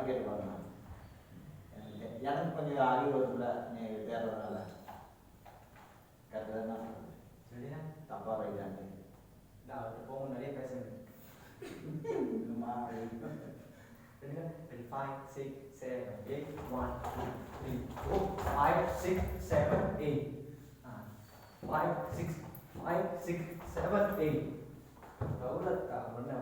கேட்டு பார்க்கலாம். எனக்கு கொஞ்சம் அறிவு வரும்ல நீ தேடுறதுனால. கரெக்டாக தான் சொல்லுது. சரியா? தப்பாக ரைட்டான்ட்டு. நான் அவர்கிட்ட போக நிறைய பேசுகிறேன். இன்னுமா சரிங்க? 5, 6, 7, 8, 1, 2, 3, 4, 5, 6, 7, 8. 5, 6, 5, 6, 7, 8. எவ்வளோக்கா ஒன்று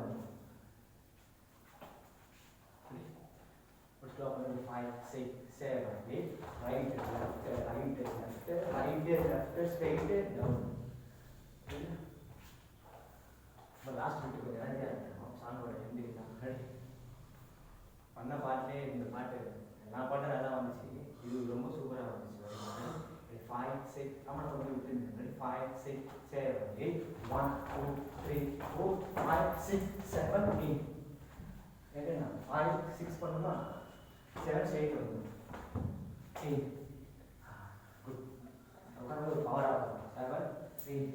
ஒன்று 5, 6, 7, 8. Right, left, right, left, right, left, straight, down. இப்போ லாஸ்ட் வீட்டுக்கு கொஞ்சம் நிறையா இருக்கும் சாங்கோட எண்டிங் தான். பண்ண பாட்டிலே இந்த பாட்டு நான் பாட்டு நல்லா வந்துச்சு, இது ரொம்ப சூப்பராக வந்துச்சு. 5, 6 அம்மா கொஞ்சம் விட்டுருங்க. 5, 6, 7, 8. 1, 2, 3, 4, 5, 6, 7, 8. ஏன்னா 5, 6 பண்ணணுமா 7 ஸ்ட்ரெயிட் வந்துடும். 8 குட். அப்புறம் ஒரு பவர் ஆகும் 7, 8.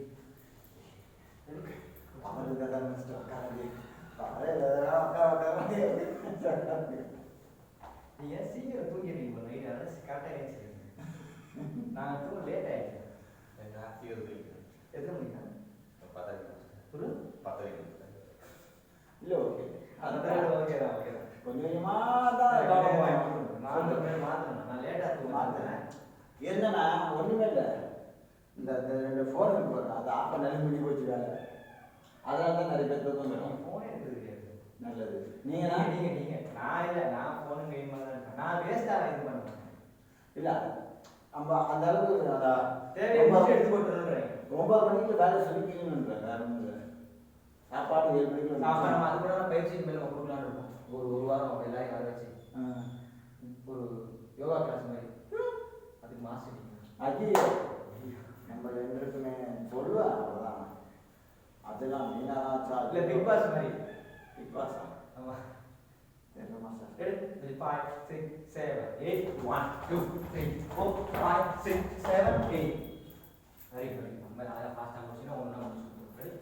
அவருக்கு தான் மிஸ்டர் உட்காந்து நீங்கள் சீக்கிரம் தூங்கிடுவீங்க நைட், அதனால் கரெக்டாக ஏற்றிருக்கேன். நான் தூங்க லேட் ஆகிடுச்சேன். எத்தனை மணிக்கா? ஒரு 10 இல்லை ஓகே அதான் ஓகே தான் ஓகே தான். கொஞ்சம் கொஞ்சமாக தான் நான் லேட்டாக தூங்க மாற்றேன். என்னன்னா ஒன்றுமே இல்லை, இந்த 2 ஃபோன் இருக்கு பாருங்க, அது ஆப்பை நல்ல முடிஞ்சு போச்சு வேலை. அதனால தான் நிறைய பேர் தூக்கம் வரும். ஃபோன் எடுக்கிறது கிடையாது. நல்லது. நீங்கள் நான் இல்லை, நான் ஃபோனு கைமாக தான் இருக்கேன். நான் வேஸ்ட்டாக இது பண்ண மாட்டேன். இல்லை நம்ம அந்த அளவுக்கு தேவையை எடுத்து போட்டுறேன். 9 மணிக்கு வேலை சொல்லிக்கணும்ன்ற வேற ஒன்றும் இல்லை. சாப்பாடு 7 மணிக்கு சாப்பாடு அது கூட பயிற்சி மேலே கொடுக்கலான்னு இருக்கும். ஒரு வாரம் எல்லாரையும் வர வச்சு ஒரு யோகா கிளாஸ் மாதிரி அதுக்கு மாஸ்டர் ஐயோ நம்ம ரெண்டுக்குமே சொல்லுவேன் அவ்வளோதான். அதெல்லாம் மீனாச்சா இல்லை பிக் பாஸ் மாதிரி. பிக் பாஸா? ஆமாம். தெரியல மாஸ்டர். 5, 6, 7, 8. 1, 2, 3, 4, 5, 6, 7, 8. Very good. நம்ம அதை ஃபாஸ்ட்டாக முடிச்சுன்னா ஒன்றா முடிச்சுக்கணும். ரெடி?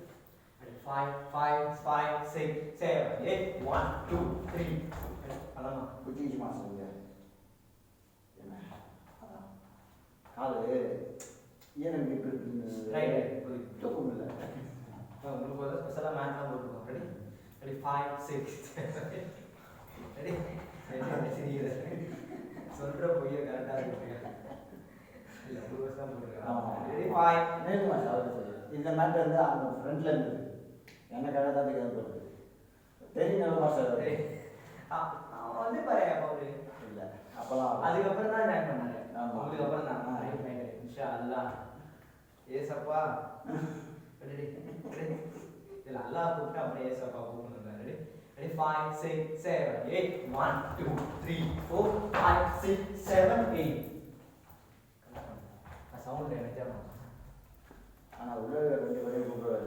5, 5, 5, 6, 7, 8. 1, 2, 3. பண்ணலாம். புரிஞ்சுச்சு மாஸ்டர். என்ன அதான் காலு ஏன் இப்படி ரைட் தூக்கம் இல்லை. உங்களுக்கு வந்து ஸ்பெஷலாக மேட்ச்லாம் போட்டுருக்கோம். ரெடி? 5, 6, 7. ரெடி? சொல்கிற பொய்யை கரெக்டாக இருக்கு. இல்லை 2 வருஷம் தான் போட்டுருக்கேன். ரெடி? 5. நேரு மாஸ்டர் அவர் இந்த மேட்டர் வந்து அவங்க ஃப்ரெண்டில் இருந்தது, எனக்காக தான் கேட்கறது தெரியும் மாஸ்டர். அவன் வந்து பாரு அப்போ இல்லை அப்போலாம் அதுக்கப்புறம் தான் ஜாயின் பண்ணாரு. ஆமாம். உங்களுக்கு அப்புறம் தான் ரைட் ரைட் இன்ஷா அல்லாஹ். ஏசப்பா ரெடி ரெடி இதில் அல்லாஹ் கூப்பிட்டு அப்படியே ஏசப்பா கூப்பிடணும். Ready ready 5, 6, 7, 8. 1, 2, 3, 4, 5, 6, 7, 8. சவுண்ட் எனக்கு ஆனால் உள்ள கொஞ்சம் கூப்பிடுவார்.